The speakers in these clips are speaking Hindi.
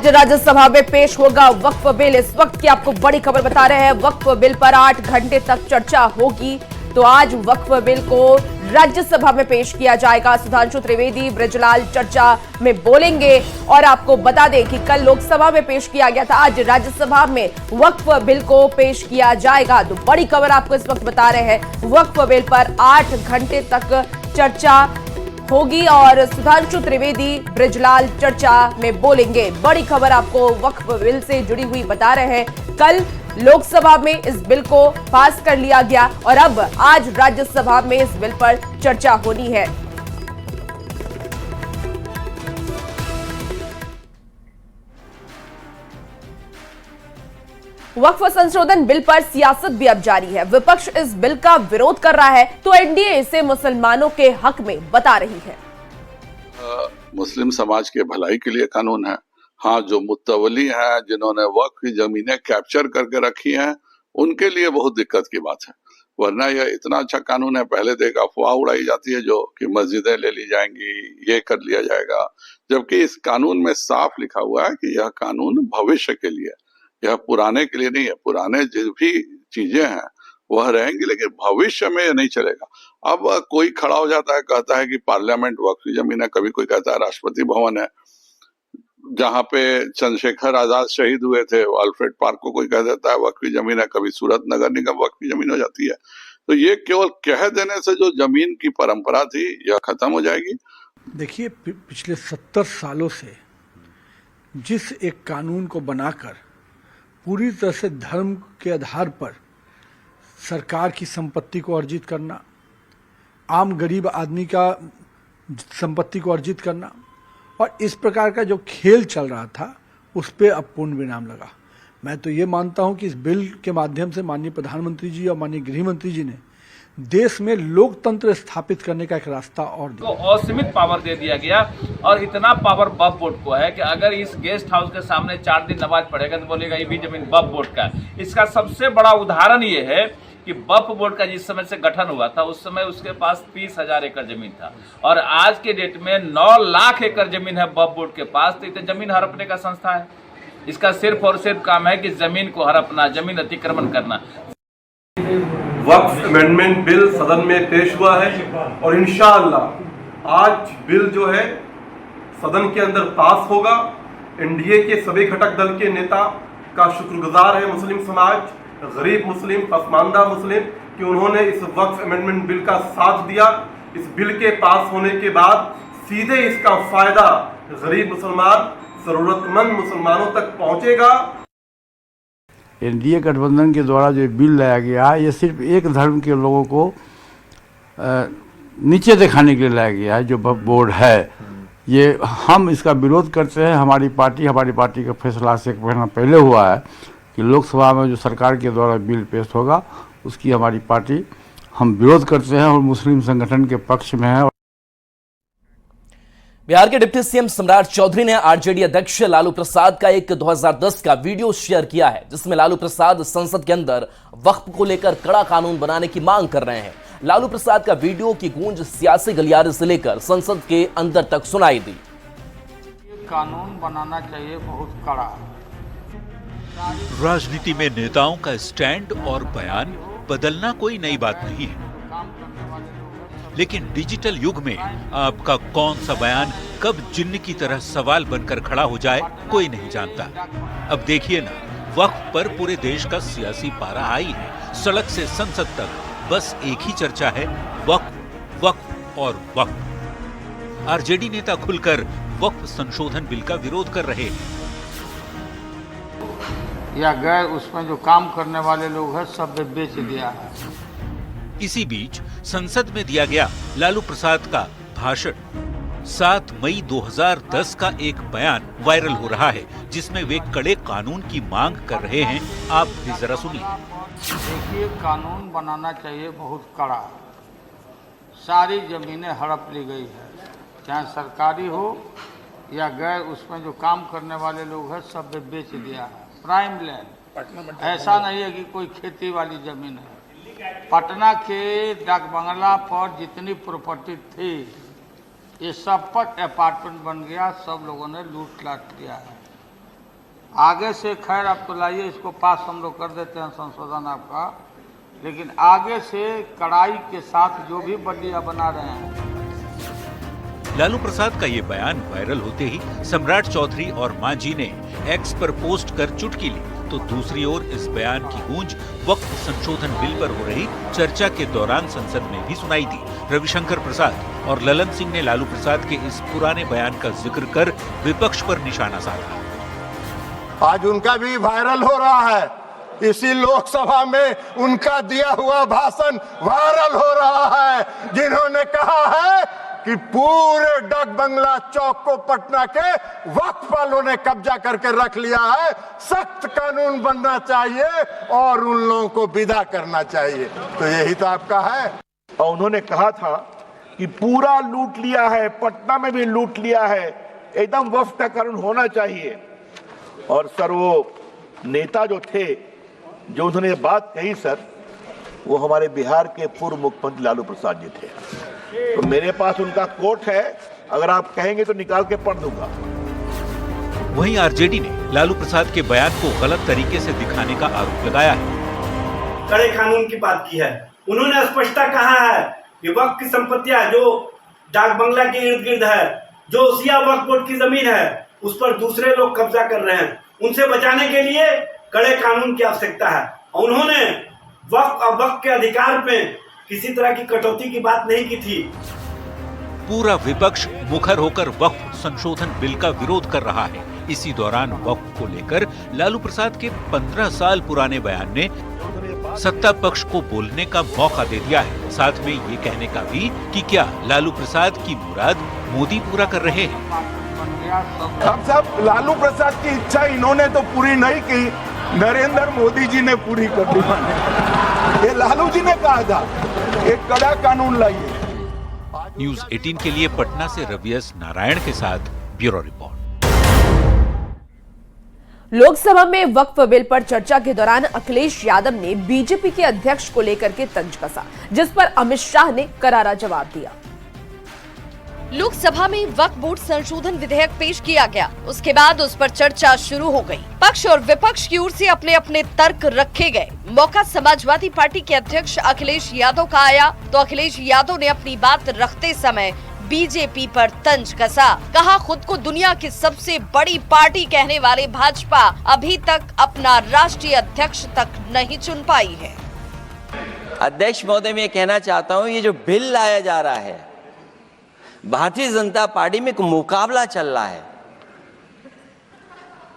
आज राज्यसभा में पेश होगा वक्फ बिल। इस वक्त की आपको बड़ी खबर बता रहे हैं, वक्फ बिल पर 8 घंटे तक चर्चा होगी। तो आज वक्फ बिल को राज्यसभा में पेश किया जाएगा। सुधांशु त्रिवेदी बृजलाल चर्चा में बोलेंगे और आपको बता दें कि कल लोकसभा में पेश किया गया था, आज राज्यसभा में वक्फ बिल को पेश किया जाएगा। तो बड़ी खबर आपको इस वक्त बता रहे हैं, वक्फ बिल पर 8 घंटे तक चर्चा होगी और सुधांशु त्रिवेदी बृजलाल चर्चा में बोलेंगे। बड़ी खबर आपको वक्फ बिल से जुड़ी हुई बता रहे हैं, कल लोकसभा में इस बिल को पास कर लिया गया और अब आज राज्यसभा में इस बिल पर चर्चा होनी है। वक्फ संशोधन बिल पर सियासत भी अब जारी है। विपक्ष इस बिल का विरोध कर रहा है तो एनडीए इसे मुसलमानों के हक में बता रही है। मुस्लिम समाज के भलाई के लिए कानून है। हाँ, जो मुत्तवली हैं, जिन्होंने वक्फ की जमीनें कैप्चर करके रखी हैं, उनके लिए बहुत दिक्कत की बात है। वरना यह इतना अच्छा कानून है। पहले तो एक अफवाह उड़ाई जाती है जो कि मस्जिदें ले ली जाएंगी, ये कर लिया जाएगा, जबकि इस कानून में साफ लिखा हुआ है कि यह कानून भविष्य के लिए, यह पुराने के लिए नहीं है। पुराने जो भी चीजें हैं वह रहेंगी, लेकिन भविष्य में यह नहीं चलेगा। अब कोई खड़ा हो जाता है, कहता है कि पार्लियामेंट वक्फ की जमीन है, कभी कोई कहता है राष्ट्रपति भवन है, जहाँ पे चंद्रशेखर आजाद शहीद हुए थे, अल्फ्रेड पार्क को कोई कह देता है वक्फ की जमीन है, कभी सूरत नगर निगम वक्फ की जमीन हो जाती है। तो ये केवल कह देने से जो जमीन की परंपरा थी यह खत्म हो जाएगी। देखिए, पिछले 70 सालों से जिस एक कानून को बनाकर पूरी तरह से धर्म के आधार पर सरकार की संपत्ति को अर्जित करना, आम गरीब आदमी का संपत्ति को अर्जित करना और इस प्रकार का जो खेल चल रहा था, उस पे अब पूर्ण विराम लगा। मैं तो ये मानता हूं कि इस बिल के माध्यम से माननीय प्रधानमंत्री जी और माननीय गृह मंत्री जी ने देश में लोकतंत्र स्थापित करने का एक रास्ता और दिया। को असीमित पावर दे दिया गया और इतना पावर वक्फ बोर्ड को है कि अगर इस गेस्ट हाउस के सामने 4 दिन नमाज पढ़ेगा तो बोलेगा ये भी जमीन वक्फ बोर्ड का है। इसका सबसे बड़ा उदाहरण ये है कि वक्फ बोर्ड का जिस समय से गठन हुआ था उस समय उसके पास 30,000 एकड़ जमीन था और आज के डेट में 9 लाख एकड़ जमीन है वक्फ बोर्ड के पास। तो इतने जमीन हड़पने का संस्था है, इसका सिर्फ और सिर्फ काम है कि जमीन को हड़पना, जमीन अतिक्रमण करना। वक्फ अमेंडमेंट बिल सदन में पेश हुआ है और इंशाअल्लाह आज बिल जो है सदन के अंदर पास होगा। एनडीए के सभी घटक दल के नेता का शुक्रगुजार है मुस्लिम समाज, गरीब मुस्लिम, पसमानदा मुस्लिम, कि उन्होंने इस वक्फ अमेंडमेंट बिल का साथ दिया। इस बिल के पास होने के बाद सीधे इसका फायदा गरीब मुसलमान, जरूरतमंद मुसलमानों तक पहुंचेगा। एनडीए गठबंधन के द्वारा जो बिल लाया गया है, ये सिर्फ एक धर्म के लोगों को नीचे दिखाने के लिए लाया गया है। जो वक्फ बोर्ड है, ये हम इसका विरोध करते हैं। हमारी पार्टी का फैसला से 1 महीना पहले हुआ है कि लोकसभा में जो सरकार के द्वारा बिल पेश होगा उसकी हमारी पार्टी हम विरोध करते हैं और मुस्लिम संगठन के पक्ष में है। बिहार के डिप्टी सीएम सम्राट चौधरी ने आरजेडी अध्यक्ष लालू प्रसाद का एक 2010 का वीडियो शेयर किया है, जिसमें लालू प्रसाद संसद के अंदर वक्फ को लेकर कड़ा कानून बनाने की मांग कर रहे हैं। लालू प्रसाद का वीडियो की गूंज सियासी गलियारे से लेकर संसद के अंदर तक सुनाई दी। कानून बनाना चाहिए बहुत कड़ा। राजनीति में नेताओं का स्टैंड और बयान बदलना कोई नई बात नहीं है, लेकिन डिजिटल युग में आपका कौन सा बयान कब जिन्न की तरह सवाल बनकर खड़ा हो जाए कोई नहीं जानता। अब देखिए ना, वक्फ पर पूरे देश का सियासी पारा आई है। सड़क से संसद तक बस एक ही चर्चा है, वक्फ, वक्फ और वक्फ। आरजेडी नेता खुलकर वक्फ संशोधन बिल का विरोध कर रहे हैं। या गैर उसमें जो काम करने वाले लोग हैं सब बेच दिया है। इसी बीच संसद में दिया गया लालू प्रसाद का भाषण। 7 मई 2010 का एक बयान वायरल हो रहा है, जिसमें वे कड़े कानून की मांग कर रहे हैं। आप भी जरा सुनिए। देखिए, कानून बनाना चाहिए बहुत कड़ा। सारी जमीनें हड़प ली गई है, चाहे सरकारी हो या गैर उसमें जो काम करने वाले लोग हैं सब बेच दिया है। प्राइम लैंड, ऐसा नहीं है कि कोई खेती वाली जमीन है। पटना के डाक बंगला पर जितनी प्रॉपर्टी थी ये सब पर अपार्टमेंट बन गया, सब लोगों ने लूट लाट किया है। आगे से खैर अब तो लाइए इसको पास हम लोग कर देते हैं संशोधन आपका, लेकिन आगे से कड़ाई के साथ जो भी बल्लिया बना रहे हैं। लालू प्रसाद का ये बयान वायरल होते ही सम्राट चौधरी और मांझी ने एक्स पर पोस्ट कर चुटकी ली, तो दूसरी ओर इस बयान की गूंज वक्फ संशोधन बिल पर हो रही चर्चा के दौरान संसद में भी सुनाई दी। रविशंकर प्रसाद और ललन सिंह ने लालू प्रसाद के इस पुराने बयान का जिक्र कर विपक्ष पर निशाना साधा। आज उनका भी वायरल हो रहा है, इसी लोकसभा में उनका दिया हुआ भाषण वायरल हो रहा है, जिन्होंने कहा है कि पूरे डक बंगला चौक को पटना के वक्फ वालों ने कब्जा करके रख लिया है, सख्त कानून बनना चाहिए और उन लोगों को विदा करना चाहिए। तो यही तो आपका है। और उन्होंने कहा था कि पूरा लूट लिया है, पटना में भी लूट लिया है, एकदम वक्फ का कानून होना चाहिए। और सर वो नेता जो थे, जो उन्होंने ये बात कही सर, वो हमारे बिहार के पूर्व मुख्यमंत्री लालू प्रसाद जी थे। तो मेरे पास उनका कोट है, अगर आप कहेंगे तो निकाल के पढ़ दूंगा। वहीं आरजेडी ने लालू प्रसाद के बयान को गलत तरीके से दिखाने का आरोप लगाया है। कड़े कानून की बात की है। उन्होंने स्पष्टता कहा है कि वक्फ की संपत्तियां जो डाक बंगला के इर्द गिर्द है, जो सिया वक्फ बोर्ड की जमीन है, उस पर दूसरे लोग कब्जा कर रहे हैं, उनसे बचाने के लिए कड़े कानून की आवश्यकता है। और उन्होंने वक्फ के अधिकार पे किसी तरह की कटौती की बात नहीं की थी। पूरा विपक्ष मुखर होकर वक्फ संशोधन बिल का विरोध कर रहा है। इसी दौरान वक्फ को लेकर लालू प्रसाद के 15 साल पुराने बयान ने सत्ता पक्ष को बोलने का मौका दे दिया है। साथ में ये कहने का भी कि क्या लालू प्रसाद की मुराद मोदी पूरा कर रहे हैं। हम सब लालू प्रसाद की इच्छा इन्होंने तो पूरी नहीं की, नरेंद्र मोदी जी ने पूरी कर दी। ये लालू जी ने कहा था एक कड़ा कानून लाइए। न्यूज 18 के लिए पटना से रवि एस नारायण के साथ ब्यूरो रिपोर्ट। लोकसभा में वक्फ बिल पर चर्चा के दौरान अखिलेश यादव ने बीजेपी के अध्यक्ष को लेकर के तंज कसा, जिस पर अमित शाह ने करारा जवाब दिया। लोकसभा में वक्फ बोर्ड संशोधन विधेयक पेश किया गया, उसके बाद उस पर चर्चा शुरू हो गई। पक्ष और विपक्ष की ओर से अपने अपने तर्क रखे गए। मौका समाजवादी पार्टी के अध्यक्ष अखिलेश यादव का आया, तो अखिलेश यादव ने अपनी बात रखते समय बीजेपी पर तंज कसा। कहा, खुद को दुनिया की सबसे बड़ी पार्टी कहने वाले भाजपा अभी तक अपना राष्ट्रीय अध्यक्ष तक नहीं चुन पाई है। अध्यक्ष महोदय, मैं कहना चाहता हूँ, ये जो बिल लाया जा रहा है, भारतीय जनता पार्टी में एक मुकाबला चल रहा है।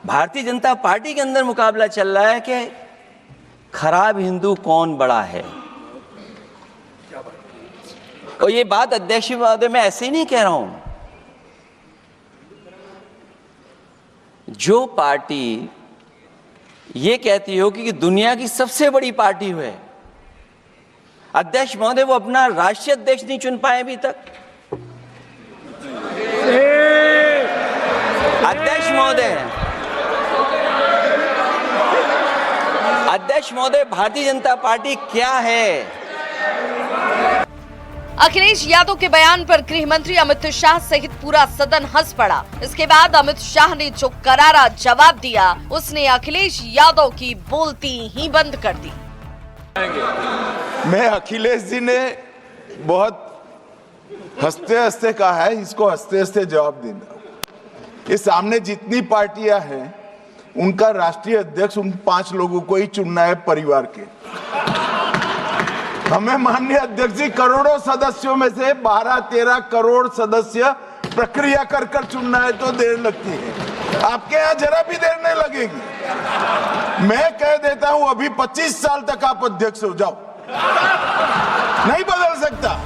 भारतीय जनता पार्टी के अंदर मुकाबला चल रहा है कि खराब हिंदू कौन बड़ा है। और ये बात अध्यक्ष महोदय मैं ऐसे ही नहीं कह रहा हूं। जो पार्टी ये कहती हो कि दुनिया की सबसे बड़ी पार्टी है, अध्यक्ष महोदय वो अपना राष्ट्रीय अध्यक्ष नहीं चुन पाए अभी तक। अध्यक्ष महोदय भारतीय जनता पार्टी क्या है? अखिलेश यादव के बयान पर गृह मंत्री अमित शाह सहित पूरा सदन हंस पड़ा। इसके बाद अमित शाह ने जो करारा जवाब दिया, उसने अखिलेश यादव की बोलती ही बंद कर दी। मैं अखिलेश जी ने बहुत हंसते हंसते कहा है, इसको हंसते हंसते जवाब देना। ये सामने जितनी पार्टियां हैं, उनका राष्ट्रीय अध्यक्ष उन 5 लोगों को ही चुनना है परिवार के। हमें माननीय अध्यक्ष जी करोड़ों सदस्यों में से 12-13 करोड़ सदस्य प्रक्रिया कर कर चुनना है तो देर लगती है। आपके यहाँ जरा भी देर नहीं लगेगी। मैं कह देता हूं अभी 25 साल तक आप अध्यक्ष हो जाओ, नहीं बदल सकता।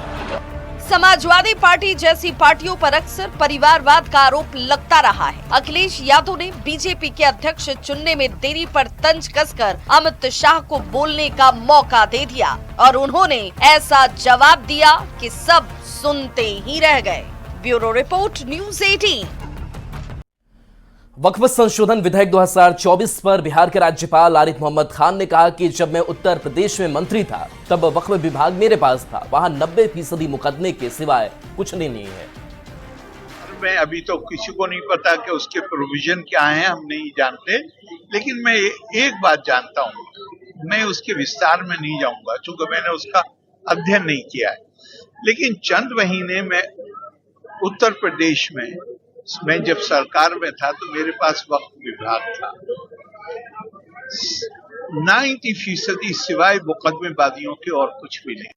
समाजवादी पार्टी जैसी पार्टियों पर अक्सर परिवारवाद का आरोप लगता रहा है। अखिलेश यादव ने बीजेपी के अध्यक्ष चुनने में देरी पर तंज कसकर अमित शाह को बोलने का मौका दे दिया और उन्होंने ऐसा जवाब दिया कि सब सुनते ही रह गए। Bureau report, news 18। वक्फ संशोधन विधेयक 2024 पर बिहार के राज्यपाल आरिफ मोहम्मद खान ने कहा कि जब मैं उत्तर प्रदेश में मंत्री था तब वक्फ विभाग मेरे पास था, वहां 90% मुकदमे के सिवाय कुछ नहीं है। में अभी तो किसी को नहीं पता कि उसके प्रोविजन क्या हैं, हम नहीं जानते। लेकिन मैं एक बात जानता हूँ, मैं उसके विस्तार में नहीं जाऊंगा क्योंकि मैंने उसका अध्ययन नहीं किया है। लेकिन चंद महीने में उत्तर प्रदेश में मैं जब सरकार में था तो मेरे पास वक्फ विभाग था। 90% सिवाय मुकदमेबाजियों के और कुछ भी नहीं।